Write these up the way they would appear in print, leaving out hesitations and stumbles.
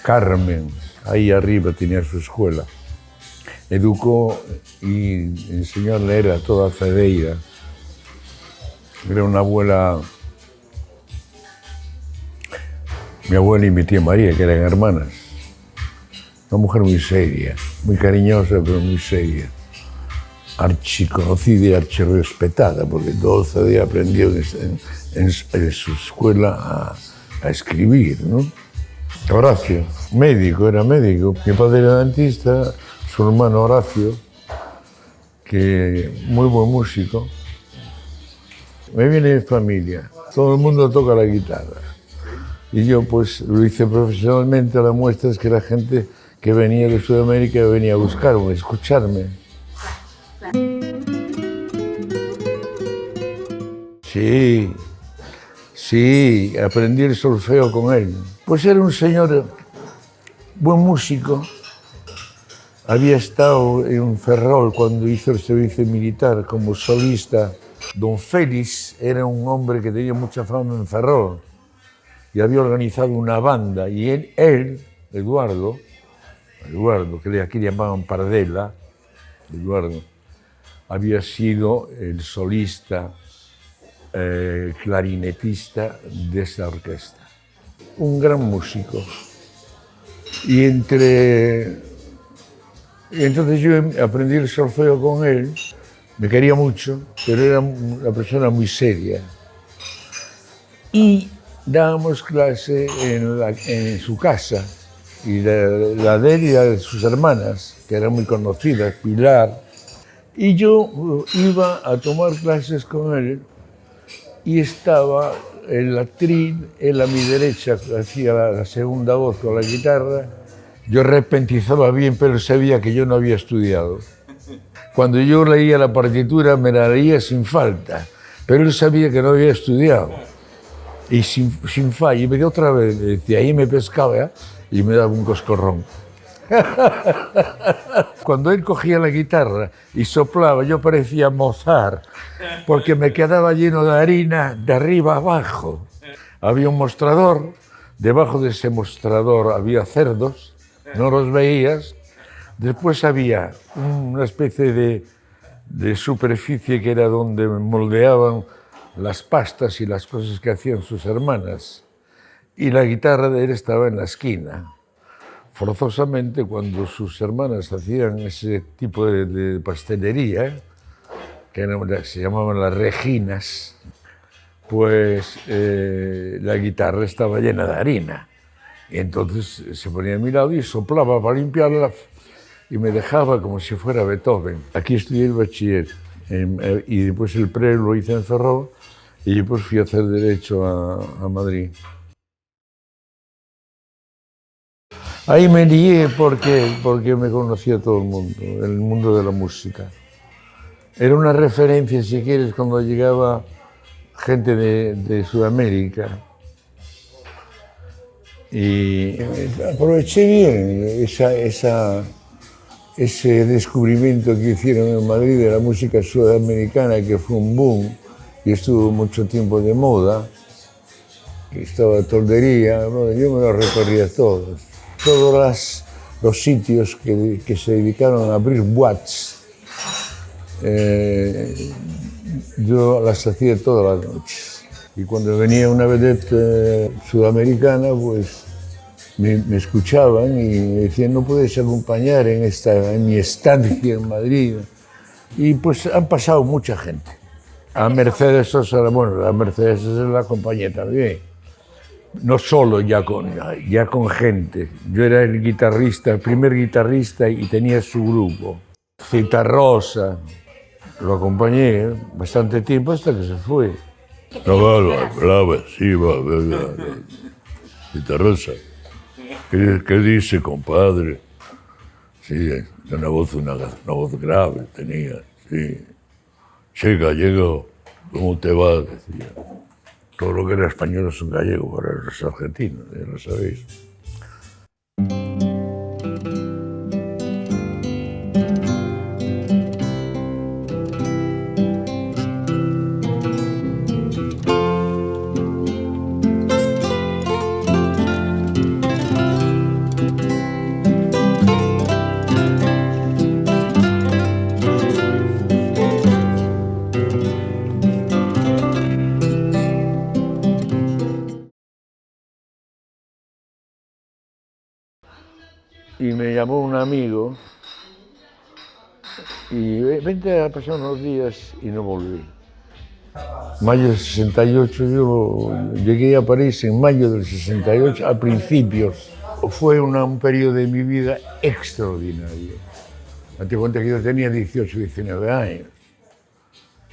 Carmen, ahí arriba tenía su escuela. Educó y enseñó a leer a toda Fedeira. Era una abuela, mi abuela y mi tía María, que eran hermanas. Una mujer muy seria, muy cariñosa, pero muy seria. Archiconocida y archirrespetada, porque todo Fedeira aprendió en su escuela a escribir, ¿no? Horacio, médico, era médico. Mi padre era dentista, su hermano Horacio, que muy buen músico. Me viene de familia, todo el mundo toca la guitarra. Y yo pues lo hice profesionalmente. La muestra es que la gente que venía de Sudamérica venía a buscarme, a escucharme. Sí, aprendí el solfeo con él. Pues era un señor buen músico. Había estado en Ferrol cuando hizo el servicio militar como solista. Don Félix era un hombre que tenía mucha fama en Ferrol y había organizado una banda. Y él Eduardo, que aquí llamaban Pardela, Eduardo, había sido el solista clarinetista de esa orquesta. Un gran músico. Y entonces yo aprendí el solfeo con él. Me quería mucho, pero era una persona muy seria. Y dábamos clase en su casa, y la de él y la de sus hermanas, que eran muy conocidas, Pilar. Y yo iba a tomar clases con él y estaba el actriz, él a mi derecha, hacía la segunda voz con la guitarra. Yo repentizaba bien, pero sabía que yo no había estudiado. Cuando yo leía la partitura, me la leía sin falta, pero él sabía que no había estudiado. Y sin fallo, y me dio otra vez, decía, ahí me pescaba y me daba un coscorrón. Cuando él cogía la guitarra y soplaba, yo parecía Mozart, porque me quedaba lleno de harina de arriba abajo. Había un mostrador, debajo de ese mostrador había cerdos, no los veías. Después había una especie de superficie que era donde moldeaban las pastas y las cosas que hacían sus hermanas. Y la guitarra de él estaba en la esquina. Forzosamente, cuando sus hermanas hacían ese tipo de pastelería, que se llamaban las reginas, pues la guitarra estaba llena de harina. Y entonces se ponía a mi lado y soplaba para limpiarla y me dejaba como si fuera Beethoven. Aquí estudié el bachiller y después el pre lo hice en Ferrol y después fui a hacer Derecho a Madrid. Ahí me lié porque me conocía todo el mundo de la música. Era una referencia, si quieres, cuando llegaba gente de Sudamérica. Y aproveché bien ese descubrimiento que hicieron en Madrid de la música sudamericana, que fue un boom y estuvo mucho tiempo de moda. Estaba Toldería, bueno, yo me los recorría todos. Todos los sitios que se dedicaron a abrir boîtes, yo las hacía todas las noches. Y cuando venía una vedette sudamericana, pues me escuchaban y me decían, ¿no puedes acompañar en mi estancia en Madrid? Y pues han pasado mucha gente. A Mercedes Sosa, bueno, a Mercedes Sosa la acompañé también. No solo, ya con gente. Yo era el guitarrista, el primer guitarrista y tenía su grupo. Citarrosa, lo acompañé bastante tiempo hasta que se fue. Sí, Citarrosa. ¿Qué dice, compadre? Sí, una voz grave tenía, sí. Sí, gallego, ¿cómo te va? Decía. Todo lo que era español es un gallego para los argentinos, ya lo sabéis. y me llamó un amigo y vente a pasar unos días y no volví. Mayo del 68, yo llegué a París en mayo del 68, a principios. Fue un periodo de mi vida extraordinario. Date cuenta que yo tenía 18, 19 años.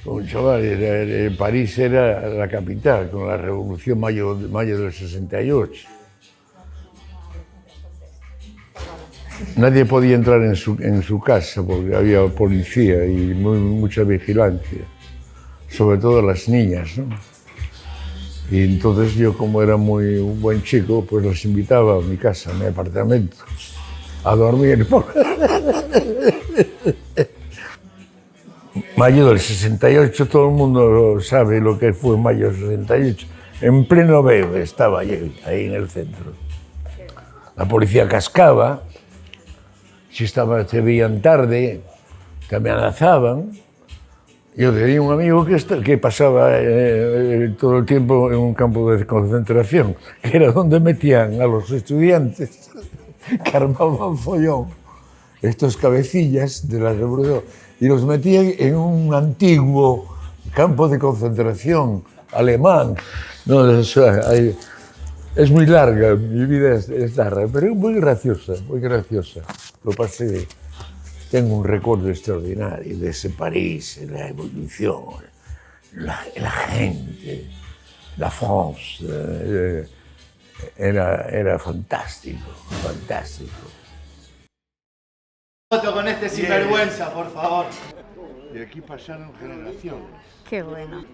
Como chaval, París era la capital, con la revolución mayo del 68. Nadie podía entrar en su casa porque había policía y mucha vigilancia, sobre todo las niñas, ¿no? Y entonces yo, como era un buen chico, pues los invitaba a mi casa, a mi apartamento, a dormir. Mayo del 68, todo el mundo sabe lo que fue mayo del 68. En pleno bebe estaba yo, ahí en el centro. La policía cascaba, si te veían tarde, te amenazaban. Yo tenía un amigo que pasaba todo el tiempo en un campo de concentración, que era donde metían a los estudiantes que armaban follón, estos cabecillas de la revolución, y los metían en un antiguo campo de concentración alemán. No, es muy larga, mi vida es larga, pero es muy graciosa, muy graciosa. Lo pasé. Tengo un recuerdo extraordinario de ese París, la evolución, la gente, la France. Era fantástico, fantástico. Foto con este sinvergüenza, por favor. De aquí pasaron generaciones. Qué bueno.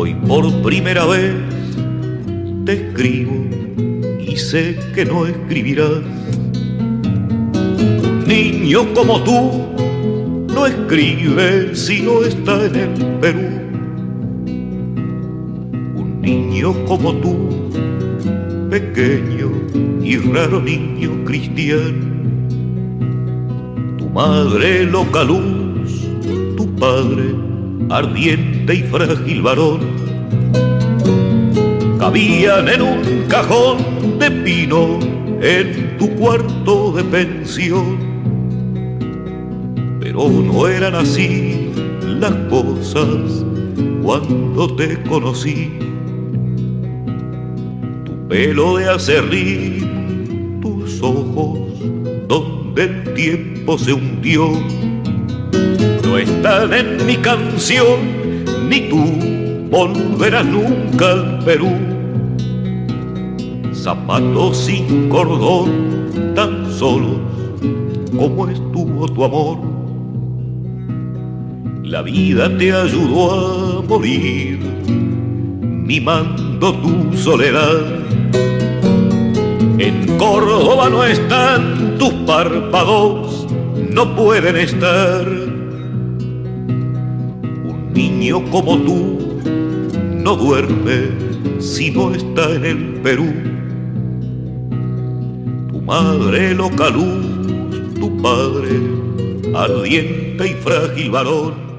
Hoy por primera vez te escribo y sé que no escribirás. Un niño como tú no escribe si no está en el Perú. Un niño como tú, pequeño y raro niño cristiano. Tu madre loca luz, tu padre ardiente y frágil varón, cabían en un cajón de pino en tu cuarto de pensión. Pero no eran así las cosas cuando te conocí. Tu pelo de aserrín, tus ojos donde el tiempo se hundió, no están en mi canción, ni tú volverás nunca al Perú. Zapatos sin cordón, tan solos como estuvo tu amor. La vida te ayudó a morir, mimando tu soledad. En Córdoba no están tus párpados, no pueden estar. Un niño como tú no duerme si no está en el Perú. Tu madre loca luz, tu padre ardiente y frágil varón,